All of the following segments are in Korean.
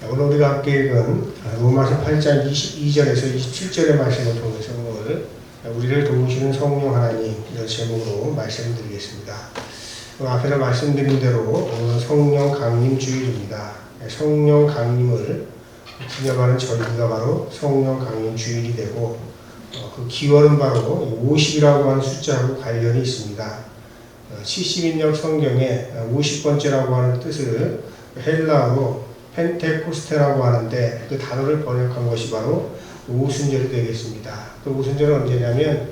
오늘 우리가 함께 읽은 로마서 8장 22절에서 27절의 말씀을 통해서 오늘 우리를 도우시는 성령 하나님 이런 제목으로 말씀드리겠습니다. 앞에서 말씀드린 대로 오늘 성령 강림 주일입니다. 성령 강림을 기념하는 절기가 바로 성령 강림 주일이 되고 그 기원은 바로 50이라고 하는 숫자하고 관련이 있습니다. 70인역 성경에 50번째라고 하는 뜻을 헬라어로 펜테코스테라고 하는데 그 단어를 번역한 것이 바로 오순절이 되겠습니다. 그 오순절은 언제냐면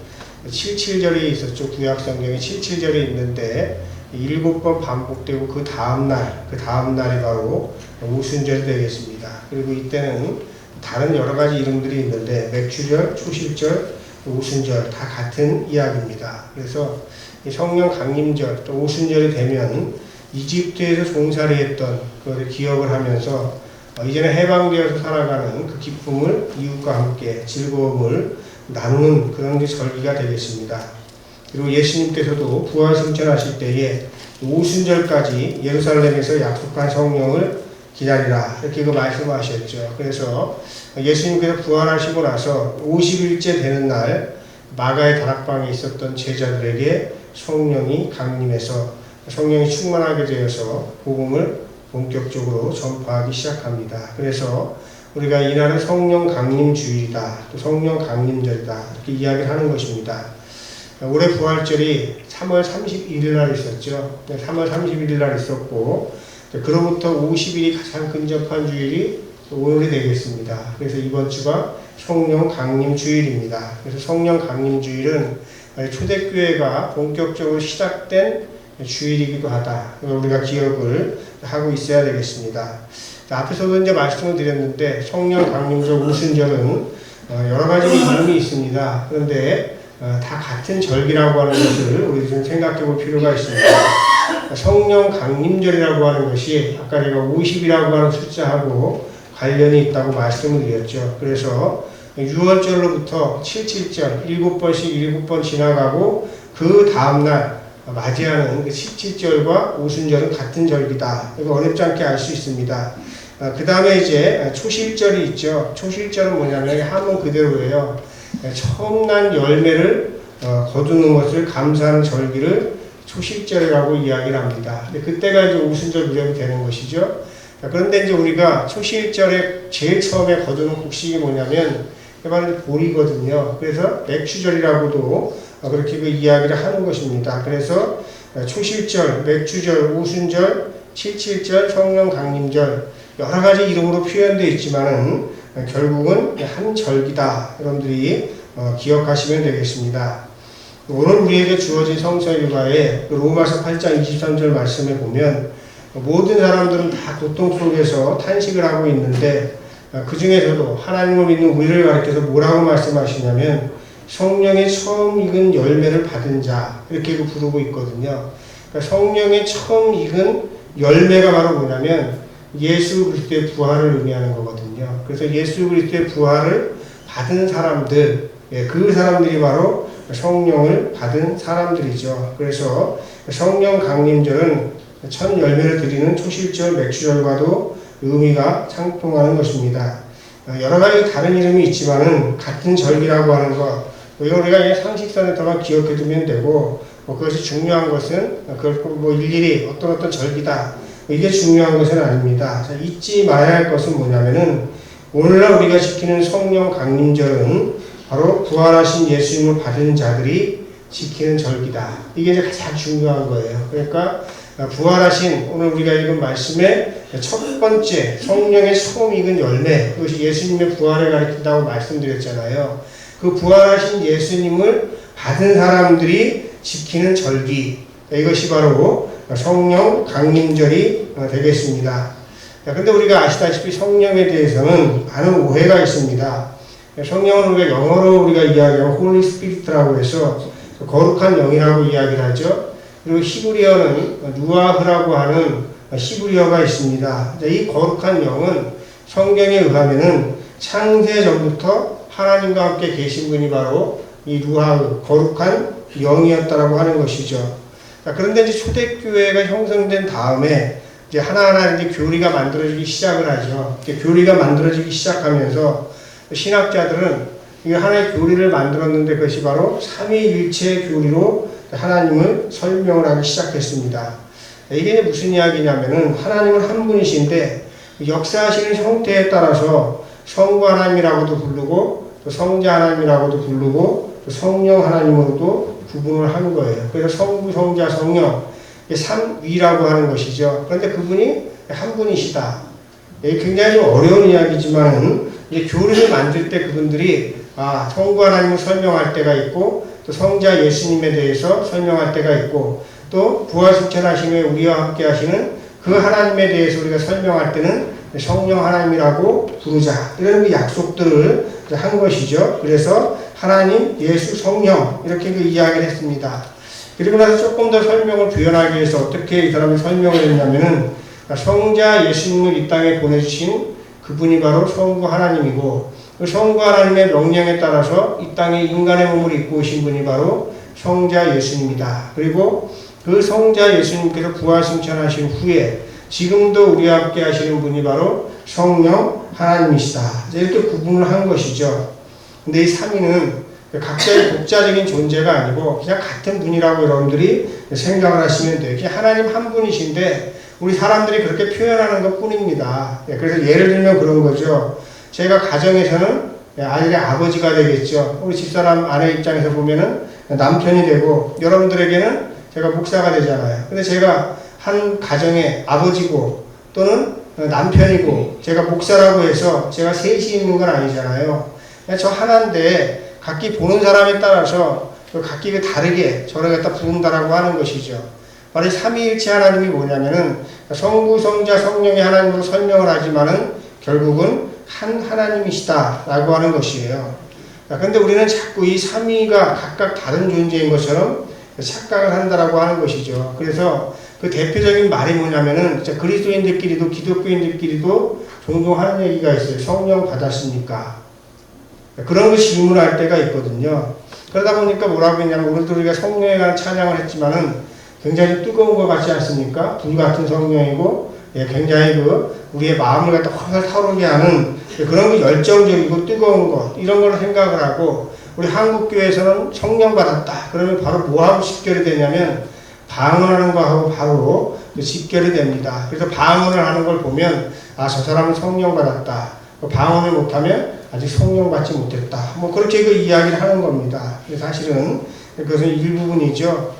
77절이 있었죠. 구약 성경에 77절이 있는데 7번 반복되고 그 다음날이 바로 오순절이 되겠습니다. 그리고 이때는 다른 여러 가지 이름들이 있는데 맥주절, 초실절, 오순절 다 같은 이야기입니다. 그래서 성령 강림절 또 오순절이 되면 이집트에서 종살이 했던 그것을 기억을 하면서 이제는 해방되어서 살아가는 그 기쁨을 이웃과 함께 즐거움을 나누는 그런 절기가 되겠습니다. 그리고 예수님께서도 부활 승천하실 때에 오순절까지 예루살렘에서 약속한 성령을 기다리라 이렇게 말씀하셨죠. 그래서 예수님께서 부활하시고 나서 50일째 되는 날 마가의 다락방에 있었던 제자들에게 성령이 강림해서 성령이 충만하게 되어서 복음을 본격적으로 전파하기 시작합니다. 그래서 우리가 이날은 성령 강림 주일이다, 또 성령 강림절이다 이렇게 이야기를 하는 것입니다. 올해 부활절이 3월 31일 날 있었죠. 3월 31일 날 있었고 그로부터 50일이 가장 근접한 주일이 오늘이 되겠습니다. 그래서 이번 주가 성령 강림 주일입니다. 그래서 성령 강림 주일은 초대교회가 본격적으로 시작된 주일이기도 하다. 우리가 기억을 하고 있어야 되겠습니다. 앞에서도 이제 말씀을 드렸는데 성령 강림절 오순절은 여러 가지 이름이 있습니다. 그런데 다 같은 절기라고 하는 것을 우리 좀 생각해 볼 필요가 있습니다. 성령 강림절이라고 하는 것이 아까 제가 50이라고 하는 숫자하고 관련이 있다고 말씀을 드렸죠. 그래서 6월절로부터 77절 7번 지나가고 그 다음날 맞이하는 그 17절과 오순절은 같은 절기다. 이거 어렵지 않게 알 수 있습니다. 그 다음에 이제 초실절이 있죠. 초실절은 뭐냐면 한문 그대로예요. 처음 난 열매를 거두는 것을 감사하는 절기를 초실절이라고 이야기를 합니다. 근데 그때가 이제 오순절 무렵이 되는 것이죠. 그런데 이제 우리가 초실절에 제일 처음에 거두는 곡식이 뭐냐면 바로 보리거든요. 그래서 맥주절이라고도 그렇게 그 이야기를 하는 것입니다. 그래서 초실절, 맥주절, 오순절, 77절, 성령 강림절 여러 가지 이름으로 표현되어 있지만은 결국은 한 절기다. 여러분들이 기억하시면 되겠습니다. 오늘 우리에게 주어진 성서일과의 로마서 8장 23절 말씀에 보면 모든 사람들은 다 고통 속에서 탄식을 하고 있는데 그 중에서도 하나님을 믿는 우리를 가리켜서 뭐라고 말씀하시냐면 성령의 처음 익은 열매를 받은 자 이렇게 부르고 있거든요. 그러니까 성령의 처음 익은 열매가 바로 뭐냐면 예수 그리스도의 부활을 의미하는 거거든요. 그래서 예수 그리스도의 부활을 받은 사람들, 그 사람들이 바로 성령을 받은 사람들이죠. 그래서 성령 강림절은 첫 열매를 드리는 초실절, 맥주절과도 의미가 상통하는 것입니다. 여러 가지 다른 이름이 있지만은 같은 절기라고 하는 것, 이거 우리가 상식선에다가 기억해두면 되고, 그것이 중요한 것은 그걸 일일이 어떤 절기다 이게 중요한 것은 아닙니다. 자, 잊지 말아야 할 것은 뭐냐면은 오늘날 우리가 지키는 성령 강림절은 바로 부활하신 예수님을 받은 자들이 지키는 절기다. 이게 이제 가장 중요한 거예요. 그러니까 부활하신 오늘 우리가 읽은 말씀의 첫 번째 성령의 처음 익은 열매, 그것이 예수님의 부활을 가리킨다고 말씀드렸잖아요. 그 부활하신 예수님을 받은 사람들이 지키는 절기, 이것이 바로 성령 강림절이 되겠습니다. 근데 우리가 아시다시피 성령에 대해서는 많은 오해가 있습니다. 성령은 우리가 영어로 우리가 이야기하면 홀리 스피리트라고 해서 거룩한 영이라고 이야기를 하죠. 그리고 히브리어는 루아흐라고 하는 히브리어가 있습니다. 이 거룩한 영은 성경에 의하면은 창세 전부터 하나님과 함께 계신 분이 바로 이 루아흐, 거룩한 영이었다라고 하는 것이죠. 그런데 이제 초대교회가 형성된 다음에 이제 하나하나 이제 교리가 만들어지기 시작을 하죠. 이제 교리가 만들어지기 시작하면서 신학자들은 이 하나의 교리를 만들었는데 그것이 바로 삼위일체 교리로 하나님을 설명을 하기 시작했습니다. 이게 무슨 이야기냐면은 하나님은 한 분이신데 역사하시는 형태에 따라서 성부 하나님이라고도 부르고 또 성자 하나님이라고도 부르고 또 성령 하나님으로도 구분을 한 거예요. 그래서 성부, 성자, 성령 삼위라고 하는 것이죠. 그런데 그분이 한 분이시다. 굉장히 어려운 이야기지만 이제 교리를 만들 때 그분들이 성부 하나님을 설명할 때가 있고 또 성자 예수님에 대해서 설명할 때가 있고 또 부활승천하심에 우리와 함께 하시는 그 하나님에 대해서 우리가 설명할 때는 성령 하나님이라고 부르자. 이런 약속들을 한 것이죠. 그래서 하나님, 예수, 성령 이렇게 이야기를 했습니다. 그리고 나서 조금 더 설명을 부연하기 위해서 어떻게 이 사람이 설명을 했냐면은 성자 예수님을 이 땅에 보내주신 그분이 바로 성부 하나님이고 그 성부 하나님의 명령에 따라서 이 땅에 인간의 몸을 입고 오신 분이 바로 성자 예수님이다. 그리고 그 성자 예수님께서 부활승천하신 후에 지금도 우리와 함께 하시는 분이 바로 성령 하나님이시다. 이렇게 구분을 한 것이죠. 근데 이 삼위는 각자의 독자적인 존재가 아니고 그냥 같은 분이라고 여러분들이 생각을 하시면 돼요. 그냥 하나님 한 분이신데 우리 사람들이 그렇게 표현하는 것 뿐입니다. 그래서 예를 들면 그런 거죠. 제가 가정에서는 아이의 아버지가 되겠죠. 우리 집사람 아내 입장에서 보면은 남편이 되고 여러분들에게는 제가 목사가 되잖아요. 근데 제가 한 가정의 아버지고 또는 남편이고 제가 목사라고 해서 제가 셋이 있는 건 아니잖아요. 그냥 저 하나인데 각기 보는 사람에 따라서 각기 다르게 저를 갖다 부른다라고 하는 것이죠. 바로 삼위일체 하나님이 뭐냐면은 성부, 성자, 성령의 하나님으로 설명을 하지만은 결국은 한 하나님이시다라고 하는 것이에요. 그런데 우리는 자꾸 이 삼위가 각각 다른 존재인 것처럼 착각을 한다라고 하는 것이죠. 그래서 그 대표적인 말이 뭐냐면은 그리스도인들끼리도 기독교인들끼리도 종종 하는 얘기가 있어요. 성령 받았습니까? 그런 거 질문할 때가 있거든요. 그러다 보니까 뭐라고 했냐면 오늘도 우리가 성령에 관한 찬양을 했지만은 굉장히 뜨거운 것 같지 않습니까? 불 같은 성령이고 굉장히 우리의 마음을 갖다 확 타오르게 하는 그런 거 열정적이고 뜨거운 것 이런 걸 생각을 하고 우리 한국교회에서는 성령 받았다. 그러면 바로 뭐하고 직결이 되냐면 방언하는 거하고 바로 직결이 됩니다. 그래서 방언을 하는 걸 보면 저 사람은 성령 받았다. 방언을 못하면 아직 성령 받지 못했다. 뭐 그렇게 이야기를 하는 겁니다. 사실은 그것은 일부분이죠.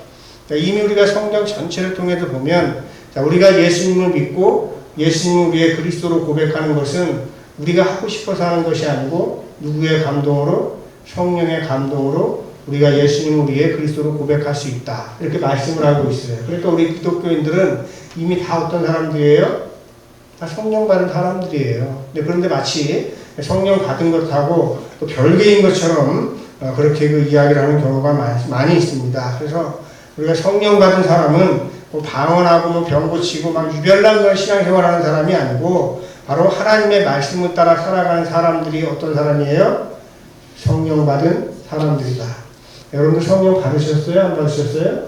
이미 우리가 성경 전체를 통해서 보면 우리가 예수님을 믿고 예수님을 우리의 그리스도로 고백하는 것은 우리가 하고 싶어서 하는 것이 아니고 누구의 감동으로? 성령의 감동으로 우리가 예수님을 우리의 그리스도로 고백할 수 있다. 이렇게 말씀을 하고 있어요. 그러니까 우리 기독교인들은 이미 다 어떤 사람들이에요? 다 성령 받은 사람들이에요. 그런데 마치 성령 받은 것하고 또 별개인 것처럼 그렇게 이야기를 하는 경우가 많이 있습니다. 그래서 우리가 성령 받은 사람은 방언하고 병 고치고 유별난 걸 신앙생활하는 사람이 아니고 바로 하나님의 말씀을 따라 살아가는 사람들이 어떤 사람이에요? 성령 받은 사람들이다. 여러분들 성령 받으셨어요? 안 받으셨어요?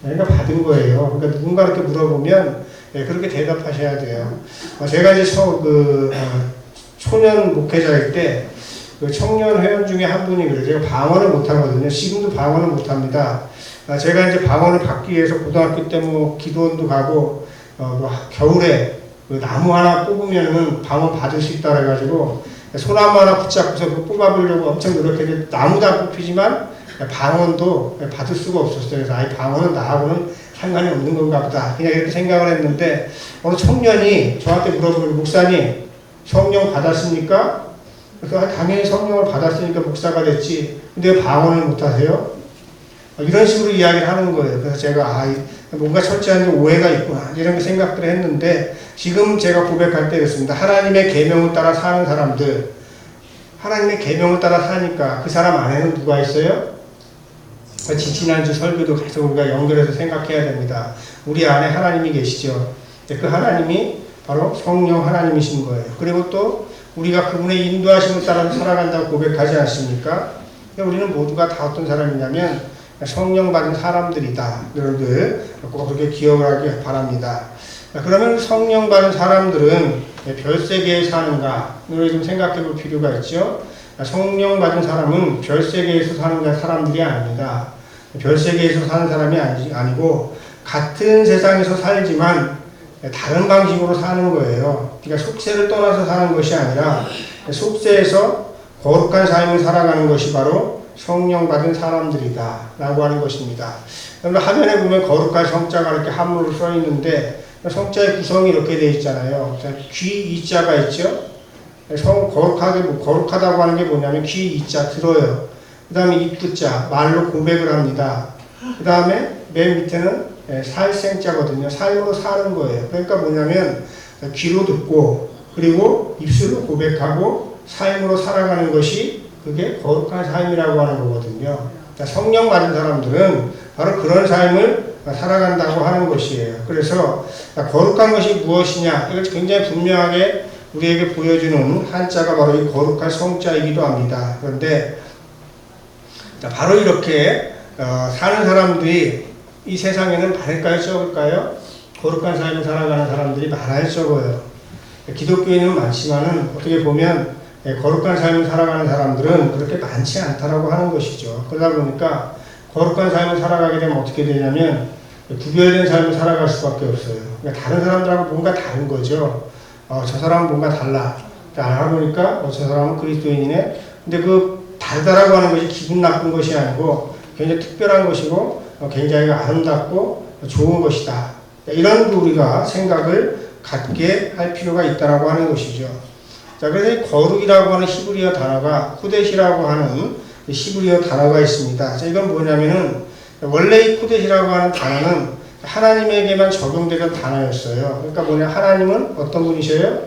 그러니까 받은 거예요. 그러니까 누군가 이렇게 물어보면 그렇게 대답하셔야 돼요. 제가 이제 초년 목회자일 때 청년 회원 중에 한 분이 그래요. 제가 방언을 못하거든요. 지금도 방언을 못합니다. 제가 이제 방언을 받기 위해서 고등학교 때 기도원도 가고 겨울에 나무 하나 뽑으면은 방언 받을 수 있다 그래가지고 소나무 하나 붙잡고서 뽑아보려고 엄청 노력했는데 나무도 안 뽑히지만 방언도 받을 수가 없었어요. 그래서 방언은 나하고는 상관이 없는 건가 보다. 그냥 이렇게 생각을 했는데 어느 청년이 저한테 물어보는 목사님 성령 받았습니까? 그래서 당연히 성령을 받았으니까 목사가 됐지. 근데 왜 방언을 못하세요? 이런 식으로 이야기를 하는 거예요. 그래서 제가 뭔가 철저한 오해가 있구나 이런 생각들을 했는데 지금 제가 고백할 때 그렇습니다. 하나님의 계명을 따라 사는 사람들 하나님의 계명을 따라 사니까 그 사람 안에는 누가 있어요? 지난주 설교도 계속 우리가 연결해서 생각해야 됩니다. 우리 안에 하나님이 계시죠. 그 하나님이 바로 성령 하나님이신 거예요. 그리고 또 우리가 그분의 인도하심을 따라 살아간다고 고백하지 않습니까? 우리는 모두가 다 어떤 사람이냐면 성령 받은 사람들이다. 여러분들 꼭 그렇게 기억을 하기 바랍니다. 그러면 성령 받은 사람들은 별세계에 사는가를 좀 생각해 볼 필요가 있죠. 성령 받은 사람은 별세계에서 사는 사람들이 아닙니다. 별세계에서 사는 사람이 아니고 같은 세상에서 살지만 다른 방식으로 사는 거예요. 그러니까 속세를 떠나서 사는 것이 아니라 속세에서 거룩한 삶을 살아가는 것이 바로 성령 받은 사람들이다 라고 하는 것입니다. 그러면 화면에 보면 거룩한 성자가 이렇게 한문으로 써 있는데 성자의 구성이 이렇게 되어 있잖아요. 귀 이자가 있죠. 거룩하다고 하는 게 뭐냐면 귀 이자 들어요. 그 다음에 입구자 말로 고백을 합니다. 그 다음에 맨 밑에는 살생자거든요. 삶으로 사는 거예요. 그러니까 뭐냐면 귀로 듣고 그리고 입술로 고백하고 삶으로 살아가는 것이 그게 거룩한 삶이라고 하는 거거든요. 그러니까 성령 받은 사람들은 바로 그런 삶을 살아간다고 하는 것이에요. 그래서 거룩한 것이 무엇이냐 이걸 굉장히 분명하게 우리에게 보여주는 한자가 바로 이 거룩한 성자이기도 합니다. 그런데 바로 이렇게 사는 사람들이 이 세상에는 많을까요? 적을까요? 거룩한 삶을 살아가는 사람들이 많아요? 적어요? 기독교인은 많지만은 어떻게 보면 거룩한 삶을 살아가는 사람들은 그렇게 많지 않다라고 하는 것이죠. 그러다 보니까 거룩한 삶을 살아가게 되면 어떻게 되냐면 구별된 삶을 살아갈 수밖에 없어요. 그러니까 다른 사람들하고 뭔가 다른 거죠. 저 사람은 뭔가 달라. 알아보니까 저 사람은 그리스도인이네. 근데 그 다르다라고 하는 것이 기분 나쁜 것이 아니고 굉장히 특별한 것이고 굉장히 아름답고 좋은 것이다. 이런 우리가 생각을 갖게 할 필요가 있다라고 하는 것이죠. 자, 그래서 거룩이라고 하는 히브리어 단어가 쿠데시라고 하는 히브리어 단어가 있습니다. 자, 이건 뭐냐면은 원래 이 쿠데시라고 하는 단어는 하나님에게만 적용되던 단어였어요. 그러니까 뭐냐, 하나님은 어떤 분이셔요?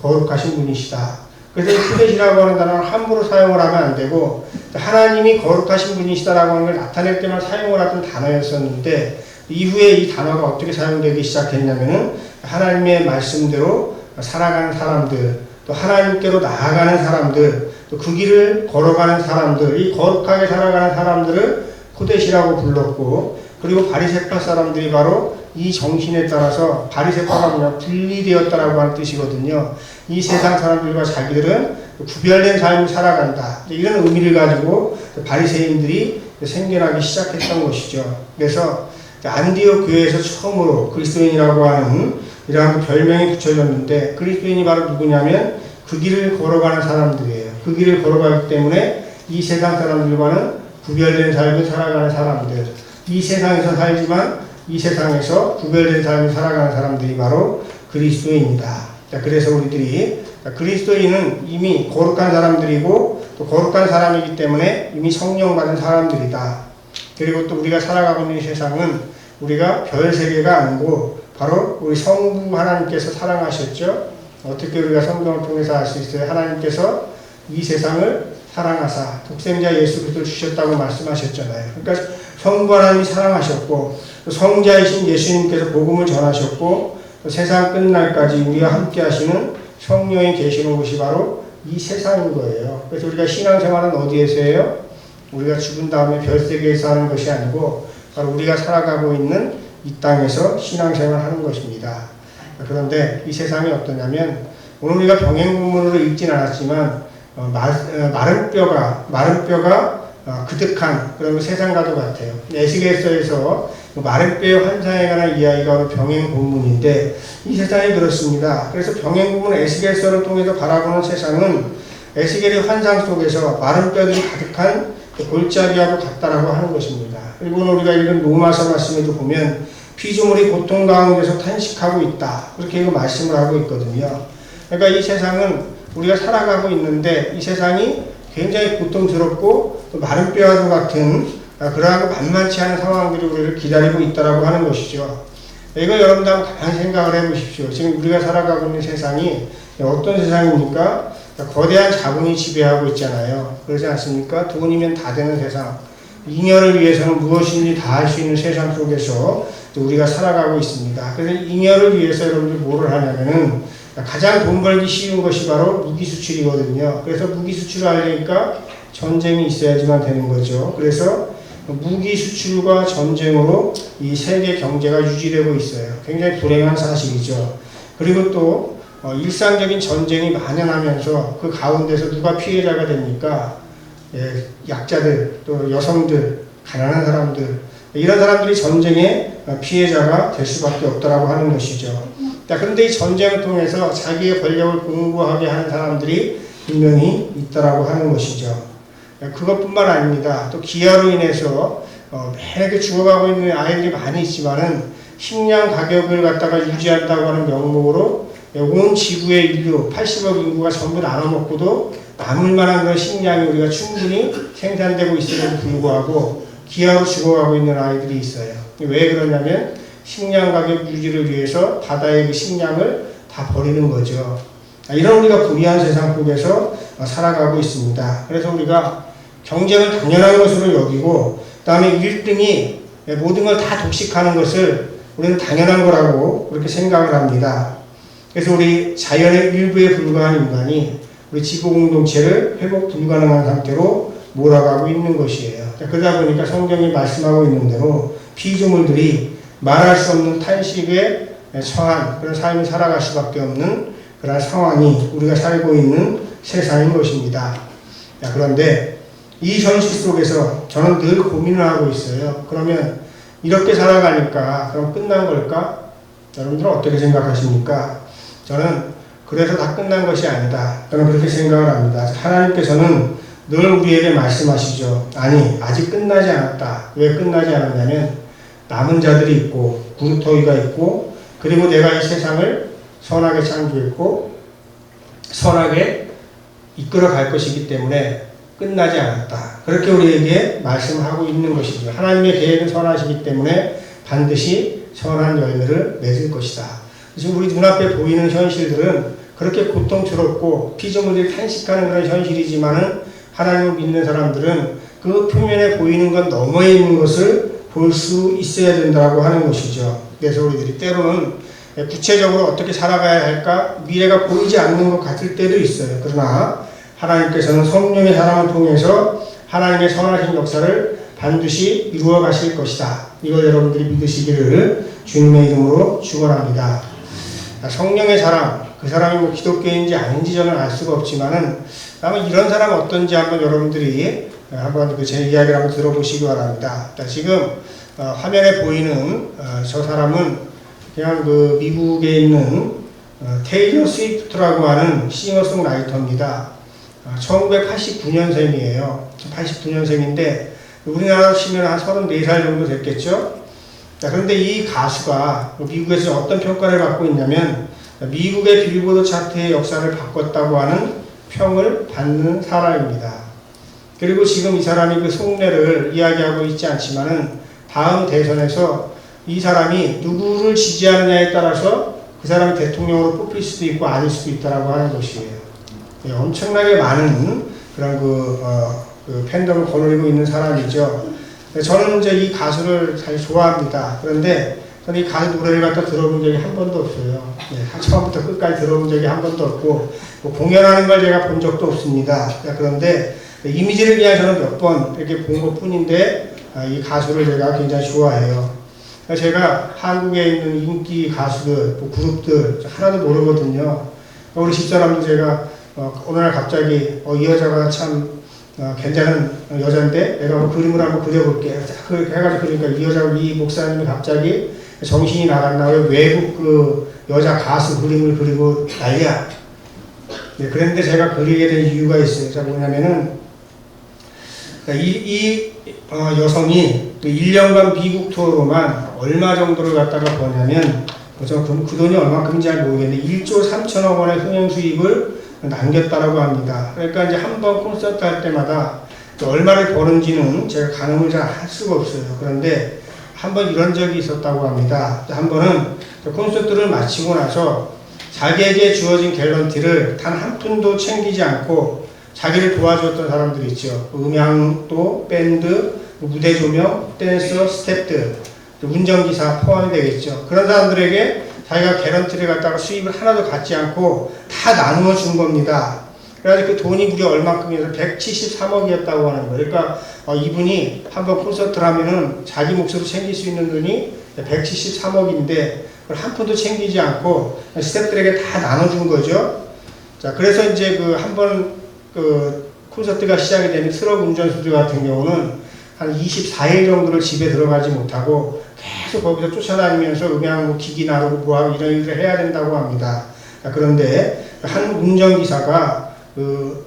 거룩하신 분이시다. 그래서 이 쿠데시라고 하는 단어는 함부로 사용을 하면 안 되고 하나님이 거룩하신 분이시다라고 하는 걸 나타낼 때만 사용을 하던 단어였었는데 이후에 이 단어가 어떻게 사용되기 시작했냐면은 하나님의 말씀대로 살아가는 사람들, 또 하나님께로 나아가는 사람들, 또 그 길을 걸어가는 사람들, 이 거룩하게 살아가는 사람들을 쿠데시라고 불렀고, 그리고 바리새파 사람들이 바로 이 정신에 따라서 바리새파가 뭐냐 분리되었다라고 하는 뜻이거든요. 이 세상 사람들과 자기들은 구별된 삶을 살아간다. 이런 의미를 가지고 바리새인들이 생겨나기 시작했던 것이죠. 그래서 안디옥 교회에서 처음으로 그리스도인이라고 하는 이러한 별명이 붙여졌는데 그리스도인이 바로 누구냐면 그 길을 걸어가는 사람들이에요. 그 길을 걸어가기 때문에 이 세상 사람들과는 구별된 삶을 살아가는 사람들, 이 세상에서 살지만 이 세상에서 구별된 삶을 살아가는 사람들이 바로 그리스도인이다. 자, 그래서 우리들이 그리스도인은 이미 거룩한 사람들이고 또 거룩한 사람이기 때문에 이미 성령 받은 사람들이다. 그리고 또 우리가 살아가고 있는 세상은 우리가 별 세계가 아니고 바로 우리 성부 하나님께서 사랑하셨죠. 어떻게 우리가 성경을 통해서 알 수 있어요? 하나님께서 이 세상을 사랑하사 독생자 예수 그리스도를 주셨다고 말씀하셨잖아요. 그러니까 성부 하나님이 사랑하셨고 성자이신 예수님께서 복음을 전하셨고 세상 끝날까지 우리와 함께 하시는 성령이 계시는 곳이 바로 이 세상인 거예요. 그래서 우리가 신앙생활은 어디에서 해요? 우리가 죽은 다음에 별세계에서 하는 것이 아니고 바로 우리가 살아가고 있는 이 땅에서 신앙생활을 하는 것입니다. 그런데 이 세상이 어떠냐면 오늘 우리가 병행문으로 읽진 않았지만 마른 뼈가 그득한 그런 세상과도 같아요. 에스겔서에서 마른 뼈의 환상에 관한 이야기가 바로 병행 본문인데 이 세상이 그렇습니다. 그래서 병행 본문 에스겔서를 통해서 바라보는 세상은 에스겔의 환상 속에서 마른 뼈들이 가득한 골짜기하고 같다라고 하는 것입니다. 그리고 우리가 읽은 로마서 말씀에도 보면 피조물이 고통 가운데서 탄식하고 있다. 그렇게 말씀을 하고 있거든요. 그러니까 이 세상은 우리가 살아가고 있는데 이 세상이 굉장히 고통스럽고 또 마른 뼈와도 같은 그러하고 만만치 않은 상황들이 우리를 기다리고 있다라고 하는 것이죠. 이거 여러분들 한번 가만히 생각을 해보십시오. 지금 우리가 살아가고 있는 세상이 어떤 세상입니까? 거대한 자본이 지배하고 있잖아요. 그러지 않습니까? 돈이면 다 되는 세상. 잉여를 위해서는 무엇인지 다 할 수 있는 세상 속에서 우리가 살아가고 있습니다. 그래서 잉여를 위해서 여러분들 뭐를 하냐면은 가장 돈 벌기 쉬운 것이 바로 무기 수출이거든요. 그래서 무기 수출을 하려니까 전쟁이 있어야지만 되는 거죠. 그래서 무기 수출과 전쟁으로 이 세계 경제가 유지되고 있어요. 굉장히 불행한 사실이죠. 그리고 또 일상적인 전쟁이 만연하면서 그 가운데서 누가 피해자가 됩니까? 예, 약자들, 또 여성들, 가난한 사람들, 이런 사람들이 전쟁의 피해자가 될 수밖에 없다라고 하는 것이죠. 그런데 이 전쟁을 통해서 자기의 권력을 공고하게 하는 사람들이 분명히 있다라고 하는 것이죠. 그것뿐만 아닙니다. 또 기아로 인해서 매일 죽어가고 있는 아이들이 많이 있지만은 식량 가격을 갖다가 유지한다고 하는 명목으로 온 지구의 인류 80억 인구가 전부 나눠먹고도 남을 만한 그런 식량이 우리가 충분히 생산되고 있음에도 불구하고 기아로 죽어가고 있는 아이들이 있어요. 왜 그러냐면 식량 가격 유지를 위해서 바다의 그 식량을 다 버리는 거죠. 이런 우리가 불의한 세상 속에서 살아가고 있습니다. 그래서 우리가 경쟁을 당연한 것으로 여기고, 그 다음에 1등이 모든 걸 다 독식하는 것을 우리는 당연한 거라고 그렇게 생각을 합니다. 그래서 우리 자연의 일부에 불과한 인간이 우리 지구 공동체를 회복 불가능한 상태로 몰아가고 있는 것이에요. 그러다 보니까 성경이 말씀하고 있는 대로 피조물들이 말할 수 없는 탄식에 처한 그런 삶을 살아갈 수밖에 없는 그런 상황이 우리가 살고 있는 세상인 것입니다. 그런데 이 현실 속에서 저는 늘 고민을 하고 있어요. 그러면 이렇게 살아가니까 그럼 끝난 걸까? 여러분들은 어떻게 생각하십니까? 저는 그래서 다 끝난 것이 아니다. 저는 그렇게 생각을 합니다. 하나님께서는 늘 우리에게 말씀하시죠. 아니, 아직 끝나지 않았다. 왜 끝나지 않았냐면 남은 자들이 있고 구루터기가 있고, 그리고 내가 이 세상을 선하게 창조했고 선하게 이끌어 갈 것이기 때문에 끝나지 않았다. 그렇게 우리에게 말씀하고 있는 것이죠. 하나님의 계획은 선하시기 때문에 반드시 선한 열매를 맺을 것이다. 지금 우리 눈앞에 보이는 현실들은 그렇게 고통스럽고 피조물들이 탄식하는 그런 현실이지만은 하나님을 믿는 사람들은 그 표면에 보이는 것 너머에 있는 것을 볼 수 있어야 된다고 하는 것이죠. 그래서 우리들이 때로는 구체적으로 어떻게 살아가야 할까 미래가 보이지 않는 것 같을 때도 있어요. 그러나 하나님께서는 성령의 사랑을 통해서 하나님의 선하신 역사를 반드시 이루어 가실 것이다. 이걸 여러분들이 믿으시기를 주님의 이름으로 축원합니다. 성령의 사랑, 그 사람이 뭐 기독교인지 아닌지 저는 알 수가 없지만은 아마 이런 사람 어떤지 한번 여러분들이 한번 제 이야기를 한번 들어보시기 바랍니다. 지금 화면에 보이는 저 사람은 그냥 그 미국에 있는 테일러 스위프트라고 하는 싱어송라이터입니다. 1989년생이에요. 89년생인데 우리나라로 치면 한 34살 정도 됐겠죠. 그런데 이 가수가 미국에서 어떤 평가를 받고 있냐면 미국의 빌보드 차트의 역사를 바꿨다고 하는 평을 받는 사람입니다. 그리고 지금 이 사람이 그 속내를 이야기하고 있지 않지만은 다음 대선에서 이 사람이 누구를 지지하느냐에 따라서 그 사람이 대통령으로 뽑힐 수도 있고 아닐 수도 있다라고 하는 것이에요. 엄청나게 많은 그런 그 팬덤을 거느리고 있는 사람이죠. 저는 이제 이 가수를 사실 좋아합니다. 그런데 저는 이 가수 노래를 갖다 들어본 적이 한 번도 없어요. 처음부터 끝까지 들어본 적이 한 번도 없고, 뭐 공연하는 걸 제가 본 적도 없습니다. 그런데 이미지를 그냥 저는 몇 번 이렇게 본 것 뿐인데, 이 가수를 제가 굉장히 좋아해요. 제가 한국에 있는 인기 가수들, 뭐 그룹들 하나도 모르거든요. 우리 집사람도 제가 어느 날 갑자기 이 여자가 참 괜찮은 여자인데 내가 뭐 그림을 한번 그려볼게. 그렇게 해가지고 그러니까 이 여자, 이 목사님이 갑자기 정신이 나갔나 왜 외국 그 여자 가수 그림을 그리고 난리야. 네, 그런데 제가 그리게 된 이유가 있어요. 자, 뭐냐면은 이 여성이 1년간 미국 투어로만 얼마 정도를 갖다가 버냐면 그 돈이 얼마큼인지 잘 모르겠는데 1조 3천억 원의 흥행 수입을 남겼다라고 합니다. 그러니까 이제 한 번 콘서트 할 때마다 얼마를 버는지는 제가 가늠을 잘 할 수가 없어요. 그런데 한 번 이런 적이 있었다고 합니다. 한 번은 콘서트를 마치고 나서 자기에게 주어진 갤런티를 단 한 푼도 챙기지 않고 자기를 도와주었던 사람들이 있죠. 음향도, 밴드, 무대 조명, 댄서, 스태프들, 운전기사 포함이 되겠죠. 그런 사람들에게 자기가 개런티를 갖다가 수입을 하나도 갖지 않고 다 나누어 준 겁니다. 그래가지고 그 돈이 무려 얼마큼이어서 173억이었다고 하는 거예요. 그러니까 이분이 한번 콘서트를 하면은 자기 몫으로 챙길 수 있는 돈이 173억인데 그걸 한 푼도 챙기지 않고 스태프들에게 다 나눠준 거죠. 자, 그래서 이제 그 한번 그 콘서트가 시작이 되면 트럭 운전수들 같은 경우는 한 24일 정도를 집에 들어가지 못하고 계속 거기서 쫓아다니면서 음향 기기 나르고 뭐하고 이런 일을 해야 된다고 합니다. 자, 그런데 한 운전기사가 그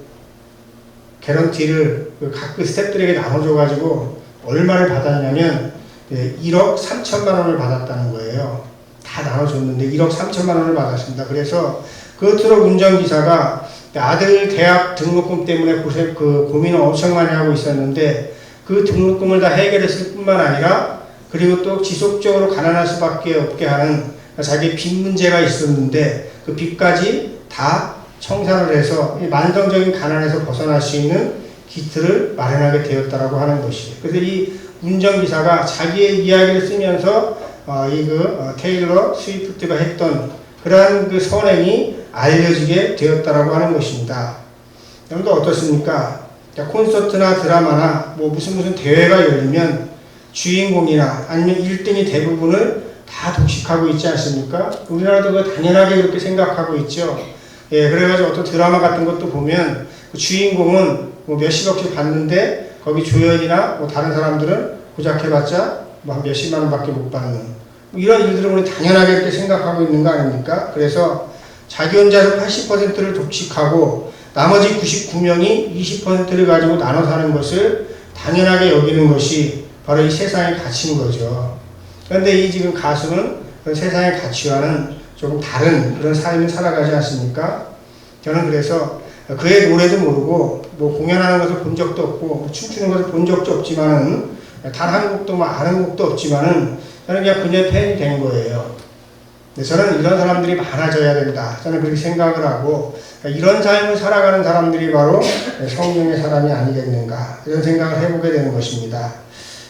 개런티를 각 스태프들에게 나눠줘가지고 얼마를 받았냐면 1억 3천만 원을 받았다는 거예요. 다 나눠줬는데 1억 3천만 원을 받았습니다. 그래서 그 트럭 운전기사가 아들 대학 등록금 때문에 고민을 엄청 많이 하고 있었는데 그 등록금을 다 해결했을 뿐만 아니라 그리고 또 지속적으로 가난할 수밖에 없게 하는 자기 빚 문제가 있었는데 그 빚까지 다 청산을 해서 만성적인 가난에서 벗어날 수 있는 기틀을 마련하게 되었다라고 하는 것이에요. 그래서 이 운전기사가 자기의 이야기를 쓰면서 테일러 스위프트가 했던 그러한 그 선행이 알려지게 되었다라고 하는 것입니다. 여러분도 어떻습니까? 콘서트나 드라마나 뭐 무슨 대회가 열리면 주인공이나 아니면 1등이 대부분을 다 독식하고 있지 않습니까? 우리나라도 그 당연하게 그렇게 생각하고 있죠. 예, 그래가지고 어떤 드라마 같은 것도 보면 그 주인공은 뭐 몇십억씩 받는데 거기 조연이나 뭐 다른 사람들은 고작 해봤자 뭐 한 몇십만 원밖에 못 받는 이런 일들을 우리 당연하게 이렇게 생각하고 있는 거 아닙니까? 그래서 자기 혼자서 80%를 독식하고 나머지 99명이 20%를 가지고 나눠 사는 것을 당연하게 여기는 것이 바로 이 세상의 가치인 거죠. 그런데 이 지금 가수는 그런 세상의 가치와는 조금 다른 그런 삶을 살아가지 않습니까? 저는 그래서 그의 노래도 모르고 뭐 공연하는 것을 본 적도 없고 뭐 춤추는 것을 본 적도 없지만은 단 한 곡도 뭐 아는 곡도 없지만은 저는 그냥 그녀의 팬이 된 거예요. 저는 이런 사람들이 많아져야 된다. 저는 그렇게 생각을 하고 이런 삶을 살아가는 사람들이 바로 성령의 사람이 아니겠는가 이런 생각을 해보게 되는 것입니다.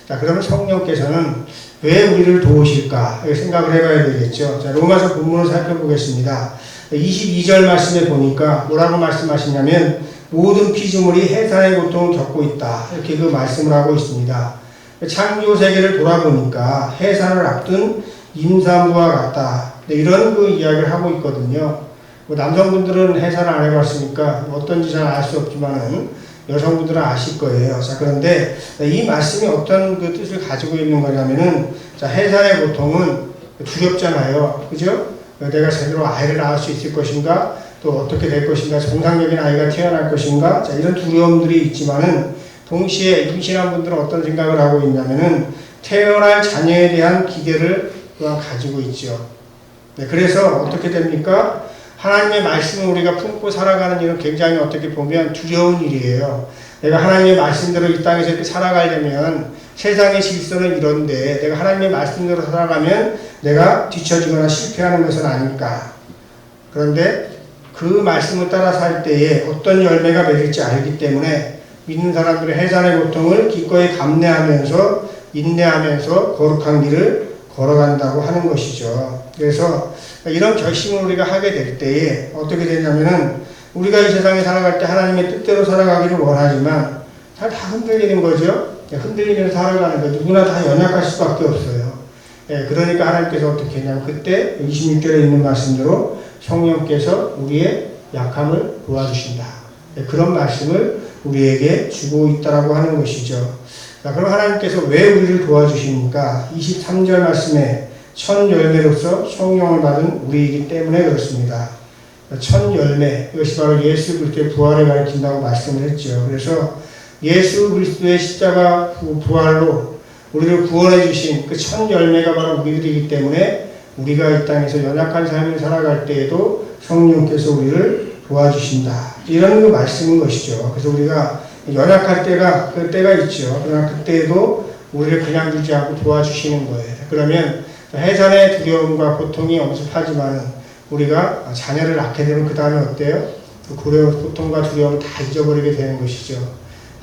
자, 그러면 성령께서는 왜 우리를 도우실까 생각을 해봐야 되겠죠. 자, 로마서 본문을 살펴보겠습니다. 22절 말씀에 보니까 뭐라고 말씀하시냐면 모든 피조물이 해산의 고통을 겪고 있다 이렇게 그 말씀을 하고 있습니다. 창조 세계를 돌아보니까 해산을 앞둔 임산부와 같다 이런 그 이야기를 하고 있거든요. 뭐 남성분들은 해산을 안 해봤으니까 어떤지 잘 알 수 없지만은 여성분들은 아실 거예요. 자, 그런데 이 말씀이 어떤 그 뜻을 가지고 있는 거냐면은 자, 해산의 고통은 두렵잖아요. 그죠? 내가 제대로 아이를 낳을 수 있을 것인가? 또 어떻게 될 것인가? 정상적인 아이가 태어날 것인가? 자, 이런 두려움들이 있지만은 동시에 임신한 분들은 어떤 생각을 하고 있냐면은 태어날 자녀에 대한 기대를 또한 가지고 있죠. 네, 그래서 어떻게 됩니까? 하나님의 말씀을 우리가 품고 살아가는 일은 굉장히 어떻게 보면 두려운 일이에요. 내가 하나님의 말씀대로 이 땅에서 이렇게 살아가려면 세상의 질서는 이런데 내가 하나님의 말씀대로 살아가면 내가 뒤처지거나 실패하는 것은 아닐까. 그런데 그 말씀을 따라 살 때에 어떤 열매가 맺을지 알기 때문에 믿는 사람들의 해산의 고통을 기꺼이 감내하면서 인내하면서 거룩한 길을 걸어간다고 하는 것이죠. 그래서 이런 결심을 우리가 하게 될 때에 어떻게 되냐면은 우리가 이 세상에 살아갈 때 하나님의 뜻대로 살아가기를 원하지만 다 흔들리는 거죠. 흔들리면서 살아가는 거 누구나 다 연약할 수밖에 없어요. 그러니까 하나님께서 어떻게 했냐면 그때 26절에 있는 말씀대로 성령께서 우리의 약함을 도와주신다. 그런 말씀을 우리에게 주고 있다라고 하는 것이죠. 자, 그럼 하나님께서 왜 우리를 도와주십니까? 23절 말씀에 첫 열매로서 성령을 받은 우리이기 때문에 그렇습니다. 첫 열매, 이것이 바로 예수 그리스도의 부활을 가리킨다고 말씀을 했죠. 그래서 예수 그리스도의 십자가 부활로 우리를 구원해 주신 그 첫 열매가 바로 우리들이기 때문에 우리가 이 땅에서 연약한 삶을 살아갈 때에도 성령께서 우리를 도와주신다. 이런 그 말씀인 것이죠. 그래서 우리가 연약할 때가 그 때가 있죠. 그러나 그때에도 우리를 그냥 두지 않고 도와주시는 거예요. 그러면 해산의 두려움과 고통이 엄습하지만 우리가 자녀를 낳게 되면 그 다음에 어때요? 그 고통과 두려움을 다 잊어버리게 되는 것이죠.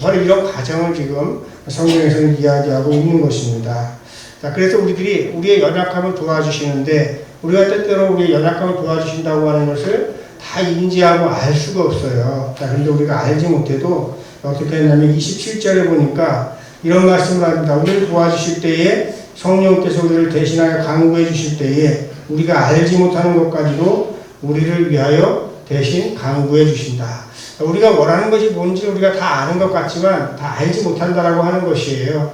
바로 이런 과정을 지금 성경에서는 이야기하고 있는 것입니다. 자, 그래서 우리들이 우리의 연약함을 도와주시는데 우리가 때때로 우리의 연약함을 도와주신다고 하는 것을 다 인지하고 알 수가 없어요. 자, 근데 우리가 알지 못해도 어떻게 했냐면 27절에 보니까 이런 말씀을 합니다. 우리를 도와주실 때에 성령께서 우리를 대신하여 강구해 주실 때에 우리가 알지 못하는 것까지도 우리를 위하여 대신 강구해 주신다. 우리가 원하는 것이 뭔지 우리가 다 아는 것 같지만 다 알지 못한다라고 하는 것이에요.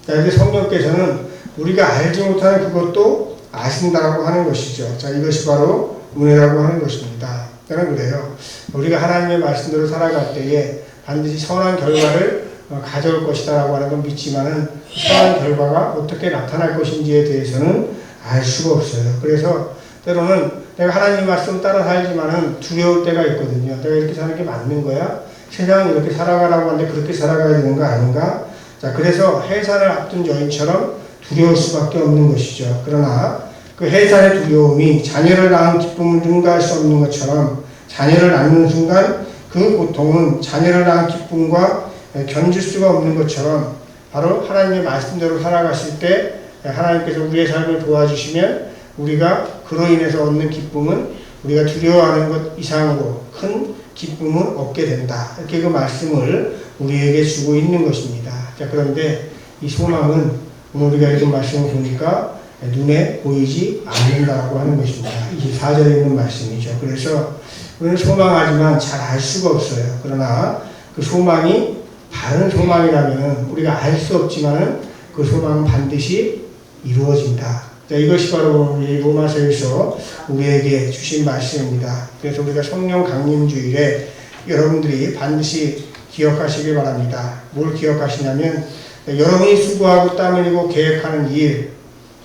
그런데 성령께서는 우리가 알지 못하는 그것도 아신다라고 하는 것이죠. 자, 이것이 바로 은혜라고 하는 것입니다. 저는 그래요. 우리가 하나님의 말씀대로 살아갈 때에 반드시 선한 결과를 가져올 것이다라고 하는 건 믿지만은 선한 결과가 어떻게 나타날 것인지에 대해서는 알 수가 없어요. 그래서 때로는 내가 하나님 말씀 따라 살지만은 두려울 때가 있거든요. 내가 이렇게 사는 게 맞는 거야? 세상은 이렇게 살아가라고 하는데 그렇게 살아가야 되는 거 아닌가? 자, 그래서 해산을 앞둔 여인처럼 두려울 수밖에 없는 것이죠. 그러나 그 해산의 두려움이 자녀를 낳은 기쁨을 능가할 수 없는 것처럼 자녀를 낳는 순간 그 고통은 자녀를 낳은 기쁨과 견줄 수가 없는 것처럼 바로 하나님의 말씀대로 살아갔을 때 하나님께서 우리의 삶을 도와주시면 우리가 그로 인해서 얻는 기쁨은 우리가 두려워하는 것 이상으로 큰 기쁨을 얻게 된다. 이렇게 그 말씀을 우리에게 주고 있는 것입니다. 자, 그런데 이 소망은 오늘 우리가 읽은 말씀을 보니까 눈에 보이지 않는다라고 하는 것입니다. 24절에 있는 말씀이죠. 그래서 우리는 소망하지만 잘 알 수가 없어요. 그러나 그 소망이 바른 소망이라면 우리가 알 수 없지만 그 소망은 반드시 이루어진다. 자, 이것이 바로 우리 로마서에서 우리에게 주신 말씀입니다. 그래서 우리가 성령 강림주일에 여러분들이 반드시 기억하시길 바랍니다. 뭘 기억하시냐면 여러분이 수고하고 땀 흘리고 계획하는 일,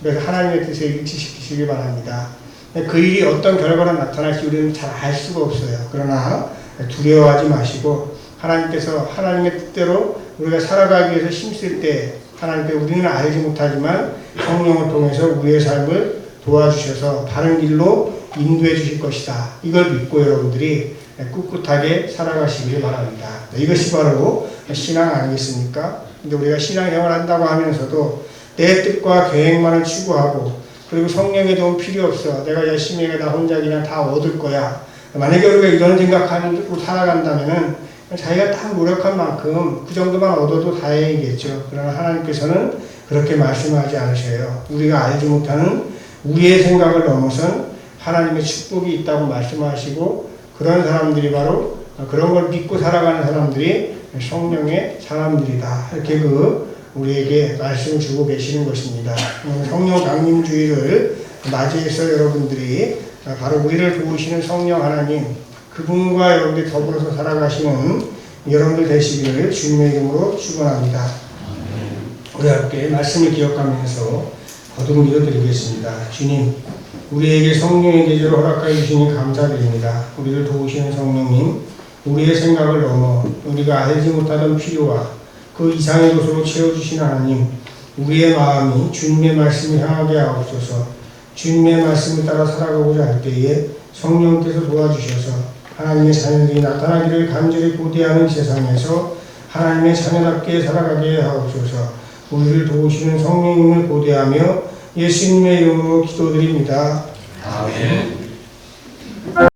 그래서 하나님의 뜻에 일치시키시길 바랍니다. 그 일이 어떤 결과로 나타날지 우리는 잘 알 수가 없어요. 그러나 두려워하지 마시고 하나님께서 하나님의 뜻대로 우리가 살아가기 위해서 힘쓸 때 하나님께 우리는 알지 못하지만 성령을 통해서 우리의 삶을 도와주셔서 바른 길로 인도해 주실 것이다. 이걸 믿고 여러분들이 꿋꿋하게 살아가시길 바랍니다. 이것이 바로 신앙 아니겠습니까? 근데 우리가 신앙생활 한다고 하면서도 내 뜻과 계획만을 추구하고 그리고 성령의 도움 필요 없어. 내가 열심히 해. 나 혼자 그냥 다 얻을 거야. 만약에 우리가 이런 생각하고 살아간다면은 자기가 딱 노력한 만큼 그 정도만 얻어도 다행이겠죠. 그러나 하나님께서는 그렇게 말씀하지 않으셔요. 우리가 알지 못하는 우리의 생각을 넘어선 하나님의 축복이 있다고 말씀하시고 그런 사람들이 바로 그런 걸 믿고 살아가는 사람들이 성령의 사람들이다. 이렇게 우리에게 말씀을 주고 계시는 것입니다. 성령 강림주의를 맞이해서 여러분들이 바로 우리를 도우시는 성령 하나님 그분과 여러분들이 더불어서 살아가시는 여러분들 되시기를 주님의 이름으로 축원합니다. 우리 함께 말씀을 기억하면서 거듭 기도드리겠습니다. 주님, 우리에게 성령의 계절을 허락하여 주시니 감사드립니다. 우리를 도우시는 성령님, 우리의 생각을 넘어 우리가 알지 못하던 필요와 그 이상의 것으로 채워주시는 하나님, 우리의 마음이 주님의 말씀을 향하게 하옵소서. 주님의 말씀을 따라 살아가고자 할 때에 성령께서 도와주셔서 하나님의 자녀들이 나타나기를 간절히 고대하는 세상에서 하나님의 자녀답게 살아가게 하옵소서. 우리를 도우시는 성령님을 고대하며 예수님의 이름으로 기도드립니다. 아멘.